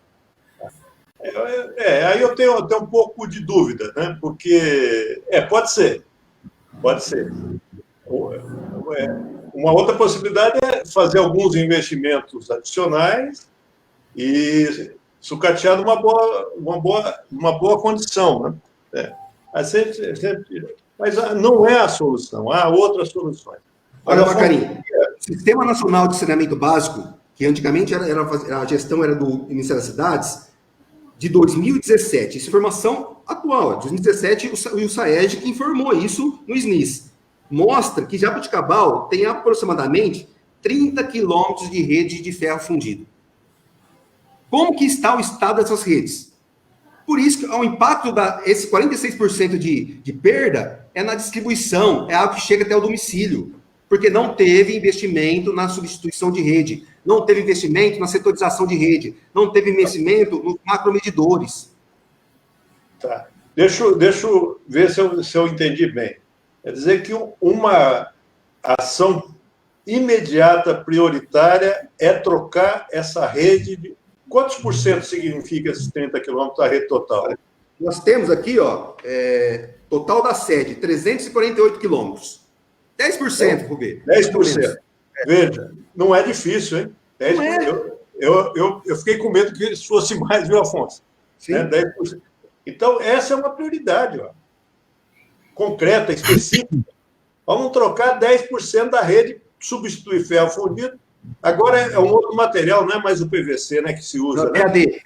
S1: Aí eu tenho um pouco de dúvida, né? Porque, pode ser. Uma outra possibilidade é fazer alguns investimentos adicionais e sucatear numa boa condição, né? Sempre Mas não é a solução, há outras soluções.
S4: Olha, Bacarinho, o Sistema Nacional de Saneamento Básico, que antigamente a gestão era do Ministério das Cidades, de 2017. Essa informação atual, de 2017, o SAEG que informou isso no SNIS. Mostra que Jaboticabal tem aproximadamente 30 quilômetros de rede de ferro fundido. Como que está o estado dessas redes? Por isso que o impacto esse 46% de perda é na distribuição, é algo que chega até o domicílio, porque não teve investimento na substituição de rede, não teve investimento na setorização de rede, não teve investimento nos macromedidores.
S1: Tá. Deixa eu ver se eu entendi bem. Quer dizer que uma ação imediata, prioritária, é trocar essa rede de... Quantos por cento significa esses 30 quilômetros da rede total?
S4: Nós temos aqui, total da sede, 348 quilômetros. 10%, Rubê.
S1: 10%. Veja, não é difícil, hein? 10%. Não é. Eu fiquei com medo que isso fosse mais, viu, Afonso?
S4: Sim.
S1: 10%. Então, essa é uma prioridade, concreta, específica. Vamos trocar 10% da rede, substituir ferro fundido. Agora é um outro material, não é mais o PVC, né, que se usa.
S4: PAD.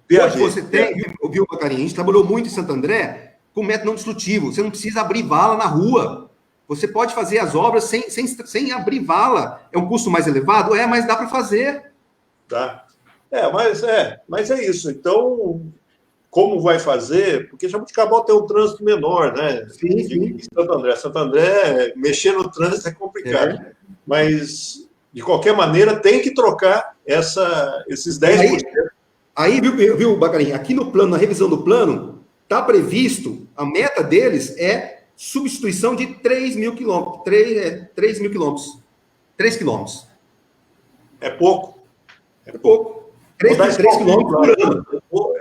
S4: Hoje você tem, viu, Bacarinho? A gente trabalhou muito em Santo André com método não destrutivo. Você não precisa abrir vala na rua. Você pode fazer as obras sem abrir vala. É um custo mais elevado? Mas dá para fazer.
S1: Tá. Mas é isso. Então, como vai fazer? Porque Jaboticabal tem um trânsito menor, né?
S4: Sim.
S1: Santo André, mexer no trânsito é complicado. Mas, de qualquer maneira, tem que trocar esses 10%.
S4: Aí, viu, Bacarinho? Aqui no plano, na revisão do plano, está previsto, a meta deles é substituição de 3 mil quilômetros. 3 mil quilômetros. 3 quilômetros.
S1: É pouco.
S4: 3 quilômetros por ano.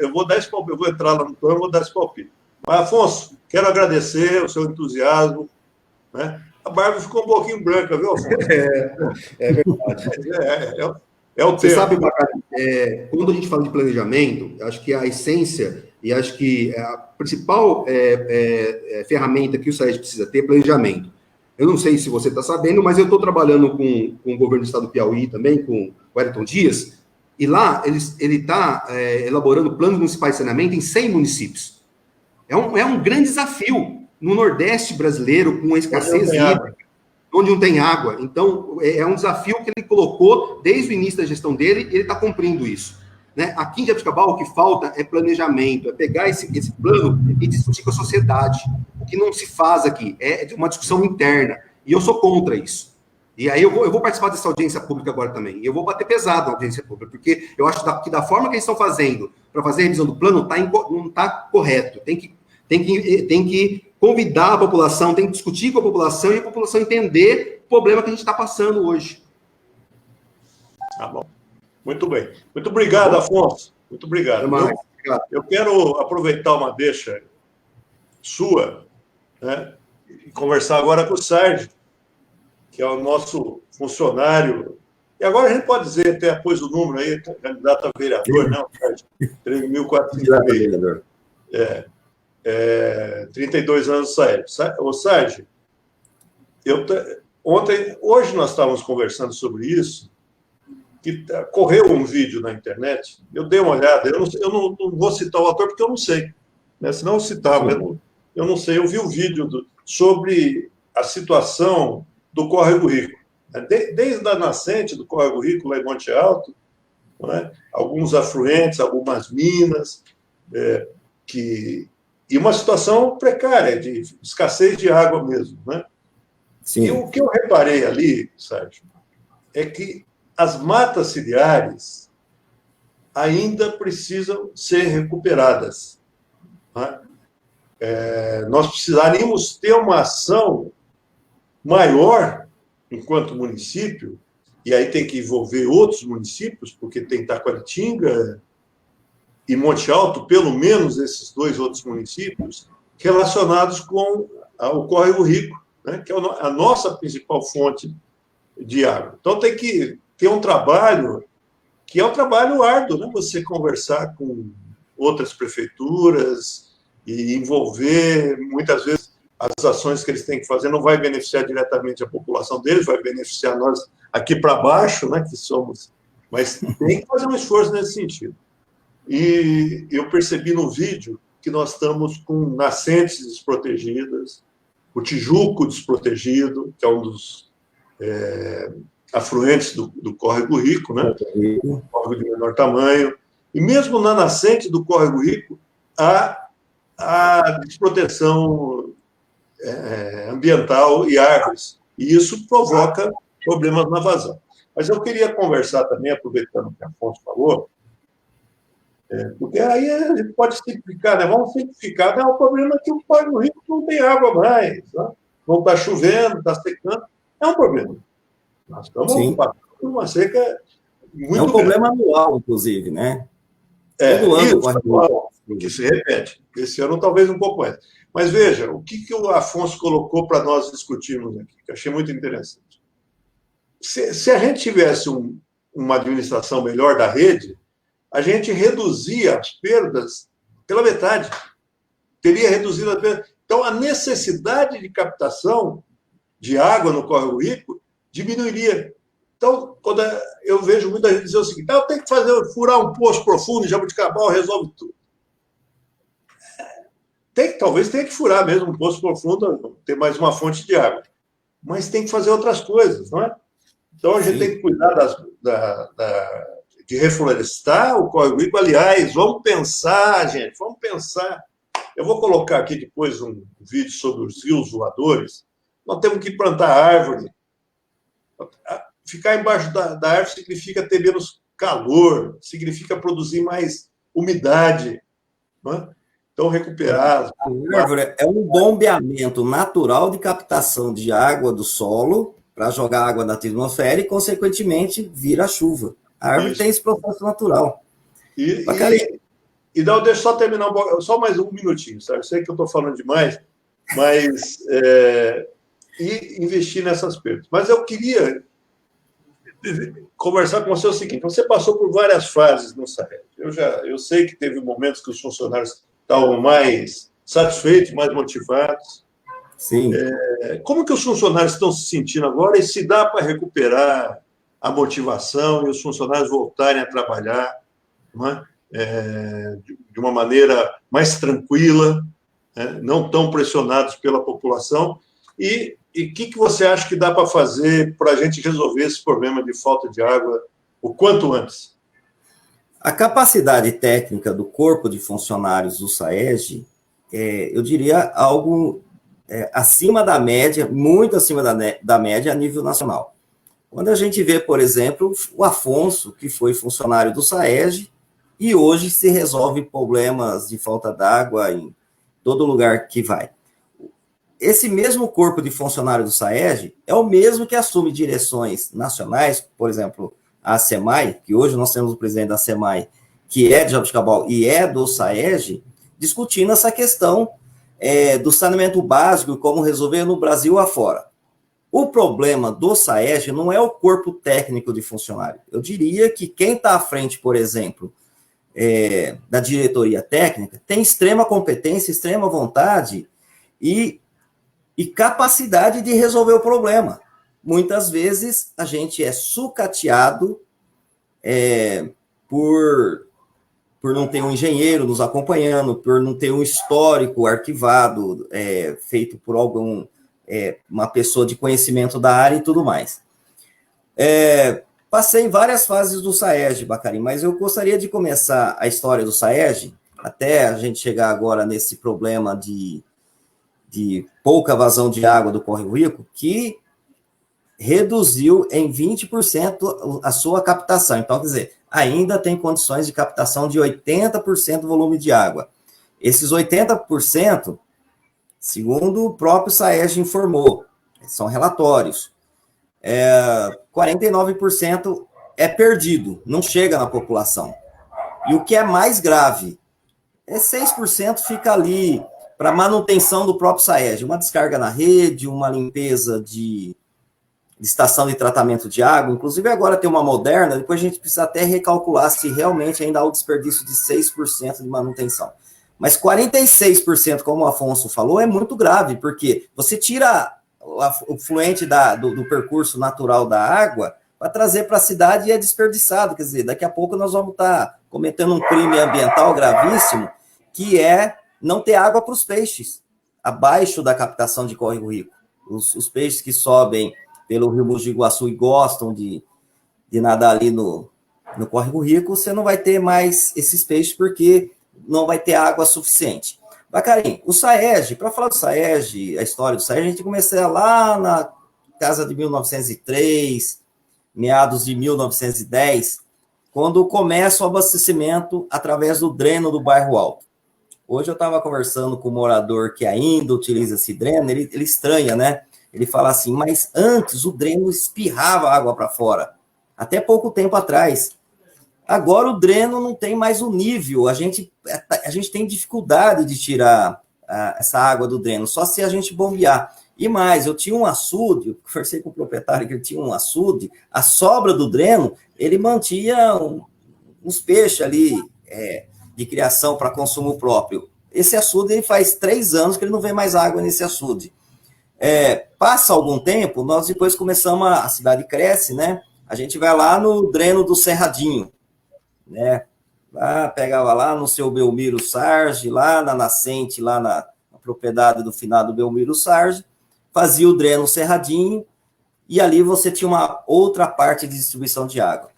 S1: Eu vou dar esse palpite. Eu vou entrar lá no plano e vou dar esse palpite. Mas, Afonso, quero agradecer o seu entusiasmo. Né? A barba ficou um pouquinho branca, viu, Afonso?
S4: É verdade.
S1: É o
S4: Você
S1: termo.
S4: sabe, quando a gente fala de planejamento, acho que a essência e acho que a principal ferramenta que o SAEG precisa ter é planejamento. Eu não sei se você está sabendo, mas eu estou trabalhando com o governo do estado do Piauí também, com o Wellington Dias, e lá ele está elaborando planos municipais de saneamento em 100 municípios. É um grande desafio no Nordeste brasileiro, com a escassez hídrica, onde não tem água. Então, é um desafio que ele colocou desde o início da gestão dele, e ele está cumprindo isso. Né? Aqui em Jaboticabal, o que falta é planejamento, é pegar esse plano e discutir com a sociedade. O que não se faz aqui é uma discussão interna, e eu sou contra isso. E aí eu vou participar dessa audiência pública agora também, e eu vou bater pesado na audiência pública, porque eu acho que da forma que eles estão fazendo para fazer a revisão do plano, não está correto. Tem que convidar a população, tem que discutir com a população e a população entender o problema que a gente está passando hoje.
S1: Tá bom. Muito bem. Muito obrigado, Afonso. Muito obrigado. Eu quero aproveitar uma deixa sua, né, e conversar agora com o Sérgio, que é o nosso funcionário. E agora a gente pode dizer, até pôs o número aí, candidato a vereador, não, Sérgio? 3.400. 32 anos do Sérgio. Ô, Sérgio, hoje nós estávamos conversando sobre isso, que correu um vídeo na internet, eu dei uma olhada, eu não vou citar o autor porque eu não sei, né? Senão eu citava, eu não sei, eu vi o vídeo sobre a situação do Córrego Rico, né? Desde a nascente do Córrego Rico, lá em Monte Alto, né? Alguns afluentes, algumas minas, e uma situação precária, de escassez de água mesmo, né? Sim. E o que eu reparei ali, Sérgio, é que as matas ciliares ainda precisam ser recuperadas. Né? Nós precisaríamos ter uma ação maior enquanto município, e aí tem que envolver outros municípios, porque tem Taquaritinga e Monte Alto, pelo menos esses dois outros municípios, relacionados com o Córrego Rico, né? Que é a nossa principal fonte de água. Então tem que ter um trabalho que é um trabalho árduo, né? Você conversar com outras prefeituras e envolver, muitas vezes, as ações que eles têm que fazer não vai beneficiar diretamente a população deles, vai beneficiar nós aqui para baixo, né, que somos, mas tem que fazer um esforço nesse sentido. E eu percebi no vídeo que nós estamos com nascentes desprotegidas, o Tijuco desprotegido, que é um dos afluentes do Córrego Rico, né? Um córrego de menor tamanho. E mesmo na nascente do Córrego Rico, há a desproteção ambiental e árvores. E isso provoca problemas na vazão. Mas eu queria conversar também, aproveitando o que a Afonso falou, porque aí a gente pode simplificar, né? Vamos simplificar. Não, o problema é que o Córrego Rico não tem água mais, né? Não está chovendo, está secando. É um problema. Nós estamos passando por uma seca muito grande.
S5: É um problema anual, inclusive, né? Todo ano
S1: que se repete. Esse ano talvez um pouco mais. Mas veja, o que o Afonso colocou para nós discutirmos aqui, que eu achei muito interessante. Se a gente tivesse uma administração melhor da rede, a gente reduzia as perdas pela metade. Teria reduzido as perdas. Então, a necessidade de captação de água no Córrego Rico diminuiria. Então, quando eu vejo muita gente dizer o seguinte, eu tenho que furar um poço profundo em Jabuticabal, resolve tudo. Talvez tenha que furar mesmo um poço profundo, ter mais uma fonte de água. Mas tem que fazer outras coisas, não é? Então, a gente tem que cuidar de reflorestar o Córrego Rico. Aliás, vamos pensar, gente, vamos pensar. Eu vou colocar aqui depois um vídeo sobre os rios voadores. Nós temos que plantar árvore. Ficar embaixo da árvore significa ter menos calor, significa produzir mais umidade, não é? Então, recuperar...
S5: A árvore é um bombeamento natural de captação de água do solo para jogar água na atmosfera e, consequentemente, vira chuva. A árvore tem esse processo natural.
S1: Deixa eu só terminar só mais um minutinho, sabe? Eu sei que eu estou falando demais, mas... e investir nessas perdas. Mas eu queria conversar com você o seguinte: você passou por várias fases no Saed. Eu sei que teve momentos que os funcionários estavam mais satisfeitos, mais motivados.
S5: Sim.
S1: Como que os funcionários estão se sentindo agora e se dá para recuperar a motivação e os funcionários voltarem a trabalhar, não é? De uma maneira mais tranquila, não tão pressionados pela população? E o que você acha que dá para fazer para a gente resolver esse problema de falta de água o quanto antes?
S5: A capacidade técnica do corpo de funcionários do SAEG, eu diria algo acima da média, muito acima da média a nível nacional. Quando a gente vê, por exemplo, o Afonso, que foi funcionário do SAEG, e hoje se resolve problemas de falta d'água em todo lugar que vai. Esse mesmo corpo de funcionário do SAEG é o mesmo que assume direções nacionais, por exemplo, a SEMAI, que hoje nós temos o presidente da SEMAI, que é de Jabuticabal e é do SAEG, discutindo essa questão do saneamento básico e como resolver no Brasil afora. O problema do SAEG não é o corpo técnico de funcionário. Eu diria que quem está à frente, por exemplo, da diretoria técnica, tem extrema competência, extrema vontade e capacidade de resolver o problema. Muitas vezes a gente é sucateado por não ter um engenheiro nos acompanhando, por não ter um histórico arquivado, feito por uma pessoa de conhecimento da área e tudo mais. Passei em várias fases do SAEG, Bacarim, mas eu gostaria de começar a história do SAEG, até a gente chegar agora nesse problema de pouca vazão de água do Córrego Rico, que reduziu em 20% a sua captação. Então, quer dizer, ainda tem condições de captação de 80% do volume de água. Esses 80%, segundo o próprio SAEG informou, são relatórios, 49% é perdido, não chega na população. E o que é mais grave, 6% fica ali para manutenção do próprio SAEG, uma descarga na rede, uma limpeza de estação de tratamento de água, inclusive agora tem uma moderna, depois a gente precisa até recalcular se realmente ainda há o desperdício de 6% de manutenção. Mas 46%, como o Afonso falou, é muito grave, porque você tira o fluente do percurso natural da água para trazer para a cidade e é desperdiçado. Quer dizer, daqui a pouco nós vamos estar cometendo um crime ambiental gravíssimo, que é não ter água para os peixes, abaixo da captação de Córrego Rico. Os peixes que sobem pelo Rio Mogi Guaçu e gostam de nadar ali no Córrego Rico, você não vai ter mais esses peixes porque não vai ter água suficiente. Bacarim, o SAEG, para falar do SAEG, a história do SAEG, a gente começou lá na casa de 1903, meados de 1910, quando começa o abastecimento através do dreno do Bairro Alto. Hoje eu estava conversando com um morador que ainda utiliza esse dreno, ele estranha, né? Ele fala assim, mas antes o dreno espirrava água para fora, até pouco tempo atrás. Agora o dreno não tem mais o nível, a gente tem dificuldade de tirar essa água do dreno, só se a gente bombear. E mais, eu tinha um açude, eu conversei com o proprietário que ele tinha um açude, a sobra do dreno, ele mantinha uns peixes ali de criação para consumo próprio. Esse açude, ele faz 3 anos que ele não vê mais água nesse açude. Passa algum tempo, nós depois começamos, a cidade cresce, né? A gente vai lá no dreno do Cerradinho, né? Lá, pegava lá no seu Belmiro Sarge, lá na nascente, lá na propriedade do finado Belmiro Sarge, fazia o dreno Cerradinho, e ali você tinha uma outra parte de distribuição de água,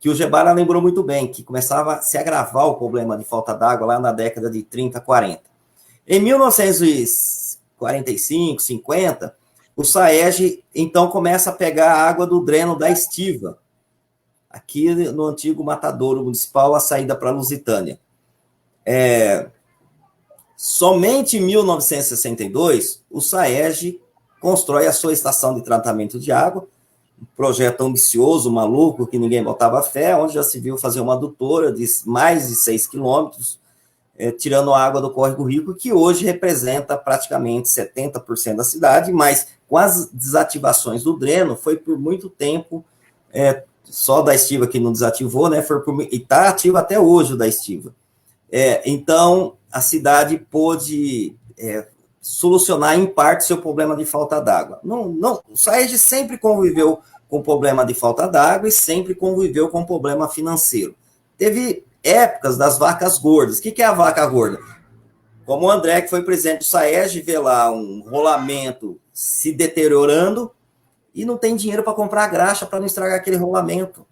S5: que o Gebara lembrou muito bem, que começava a se agravar o problema de falta d'água lá na década de 30, 40. Em 1945, 50, o SAEG, então, começa a pegar a água do dreno da Estiva, aqui no antigo matadouro municipal, a saída para Lusitânia. Somente em 1962, o SAEG constrói a sua estação de tratamento de água, um projeto ambicioso, maluco, que ninguém botava fé, onde já se viu fazer uma adutora de mais de 6 quilômetros, tirando a água do Córrego Rico, que hoje representa praticamente 70% da cidade, mas com as desativações do dreno, foi por muito tempo, só da Estiva que não desativou, né? E está ativa até hoje o da Estiva. Então, a cidade pôde solucionar, em parte, seu problema de falta d'água. O SAEG sempre conviveu com problema de falta d'água e sempre conviveu com problema financeiro. Teve épocas das vacas gordas. O que é a vaca gorda? Como o André, que foi presidente do SAEG, vê lá um rolamento se deteriorando e não tem dinheiro para comprar graxa para não estragar aquele rolamento.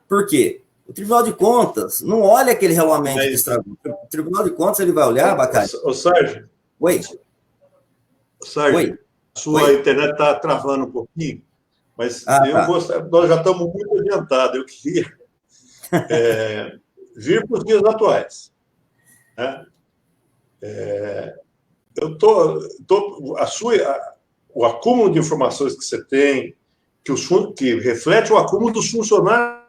S5: Por quê? O Tribunal de Contas não olha aquele rolamento que estragou. O Tribunal de Contas, ele vai olhar, Bacari.
S1: Ô, Sérgio.
S5: Oi.
S1: Sérgio,
S5: Oi.
S1: A sua internet está travando um pouquinho, mas nós já estamos muito adiantados. Eu queria vir para os dias atuais. Né? O acúmulo de informações que você tem, que reflete o acúmulo dos funcionários.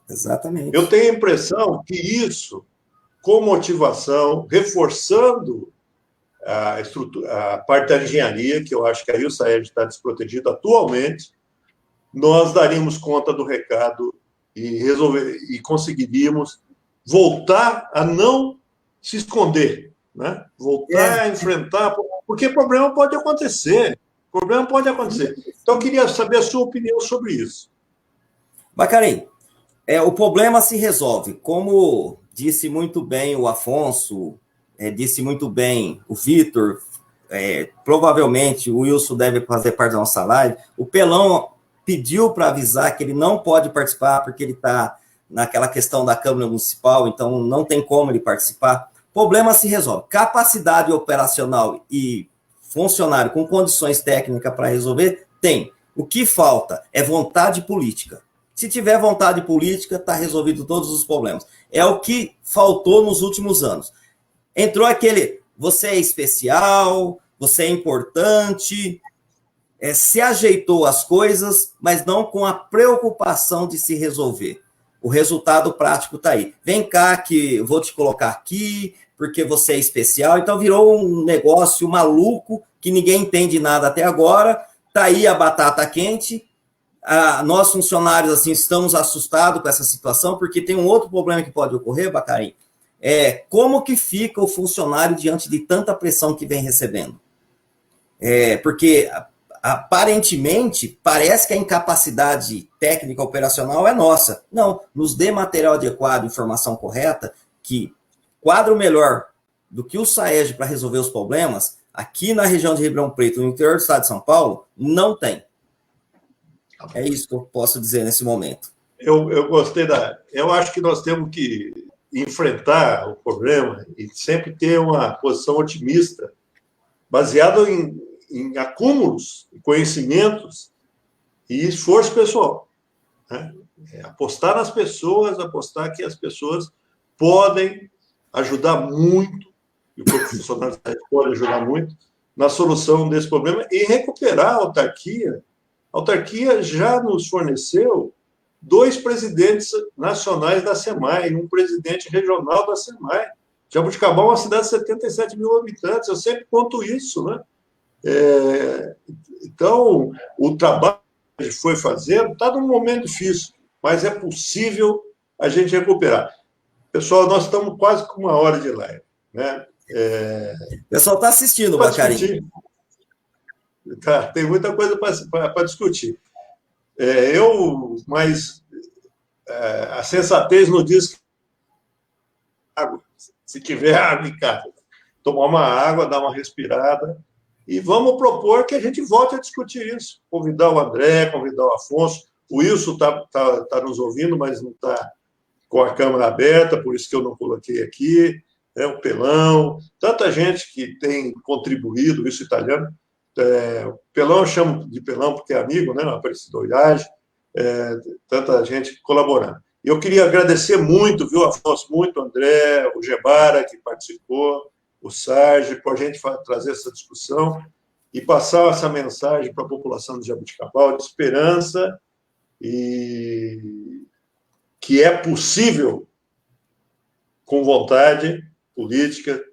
S5: Exatamente.
S1: Eu tenho a impressão que isso, com motivação, reforçando a parte da engenharia, que eu acho que aí o SAEG está desprotegido atualmente, nós daríamos conta do recado e conseguiríamos voltar a não se esconder, né? Voltar a enfrentar, porque problema pode acontecer. Então, eu queria saber a sua opinião sobre isso.
S5: Bacarim, o problema se resolve. Como disse muito bem o Afonso, disse muito bem o Vitor, provavelmente o Wilson deve fazer parte da nossa live, o Pelão pediu para avisar que ele não pode participar porque ele está naquela questão da Câmara Municipal, então não tem como ele participar. Problema se resolve. Capacidade operacional e funcionário com condições técnicas para resolver, tem. O que falta é vontade política. Se tiver vontade política, está resolvido todos os problemas. É o que faltou nos últimos anos. Entrou aquele, você é especial, você é importante, se ajeitou as coisas, mas não com a preocupação de se resolver. O resultado prático está aí. Vem cá que eu vou te colocar aqui, porque você é especial. Então virou um negócio maluco, que ninguém entende nada até agora. Está aí a batata quente. Nós, funcionários, assim, estamos assustados com essa situação, porque tem um outro problema que pode ocorrer, Bacarim. como que fica o funcionário diante de tanta pressão que vem recebendo? Porque, aparentemente, parece que a incapacidade técnica operacional é nossa. Não, nos dê material adequado, informação correta, que quadro melhor do que o SAEG para resolver os problemas, aqui na região de Ribeirão Preto, no interior do estado de São Paulo, não tem. É isso que eu posso dizer nesse momento.
S1: Eu gostei Eu acho que nós temos que enfrentar o problema e sempre ter uma posição otimista, baseada em acúmulos, conhecimentos e esforço pessoal. Né? Apostar nas pessoas, apostar que as pessoas podem ajudar muito, e o corpo funcionário pode ajudar muito, na solução desse problema e recuperar a autarquia. A autarquia já nos forneceu 2 presidentes nacionais da SEMAI e um presidente regional da SEMAI. Jabuticabal é uma cidade de 77 mil habitantes, eu sempre conto isso, né? Então, o trabalho que a gente foi fazendo está num momento difícil, mas é possível a gente recuperar. Pessoal, nós estamos quase com 1 hora de live, né?
S5: O pessoal está assistindo, Bacarinho.
S1: Tá, tem muita coisa para discutir. Mas a sensatez não diz que água. Se tiver água em casa, tomar uma água, dar uma respirada, e vamos propor que a gente volte a discutir isso. Convidar o André, convidar o Afonso. O Wilson está nos ouvindo, mas não está com a câmera aberta, por isso que eu não coloquei aqui. O Pelão, tanta gente que tem contribuído, isso italiano. Pelão eu chamo de Pelão porque é amigo, né? Aparecido Olhage, tanta gente colaborando. Eu queria agradecer muito, viu, Afonso, muito, André, o Gebara, que participou, o Sérgio, por a gente trazer essa discussão e passar essa mensagem para a população de Jabuticabal de esperança e que é possível, com vontade política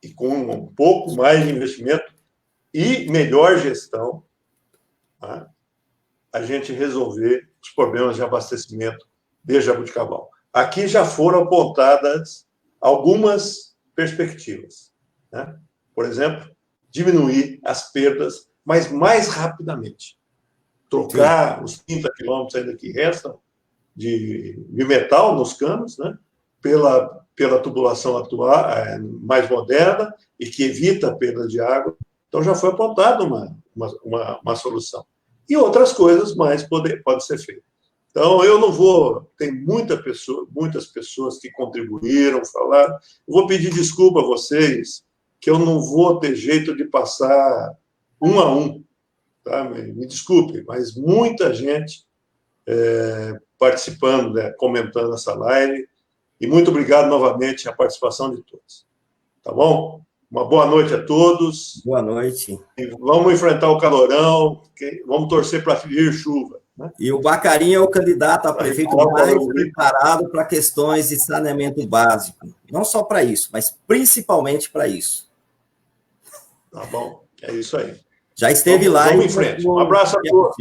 S1: e com um pouco mais de investimento e melhor gestão, tá? A gente resolver os problemas de abastecimento de Jabuticabal. Aqui já foram apontadas algumas perspectivas, né? Por exemplo, diminuir as perdas, mas mais rapidamente. Trocar os 30 quilômetros ainda que restam de metal nos canos, né? Pela tubulação atual, mais moderna e que evita a perda de água. Então, já foi apontada uma solução. E outras coisas mais podem ser feitas. Então, eu não vou... Tem muitas pessoas que contribuíram, falaram. Eu vou pedir desculpa a vocês, que eu não vou ter jeito de passar 1 a 1. Tá? Me desculpe, mas muita gente participando, né, comentando essa live. E muito obrigado novamente à participação de todos. Tá bom? Uma boa noite a todos.
S5: Boa noite.
S1: E vamos enfrentar o calorão, vamos torcer para vir chuva. Né?
S5: E o Bacarinho é o candidato a prefeito mais preparado para questões de saneamento básico. Não só para isso, mas principalmente para isso.
S1: Tá bom, é isso aí.
S5: Já esteve lá.
S1: Vamos em frente. Um abraço a todos.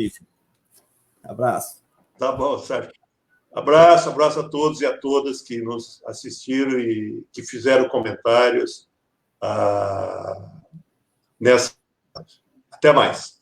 S5: Abraço.
S1: Tá bom, Sérgio. Abraço a todos e a todas que nos assistiram e que fizeram comentários nessa. Até mais.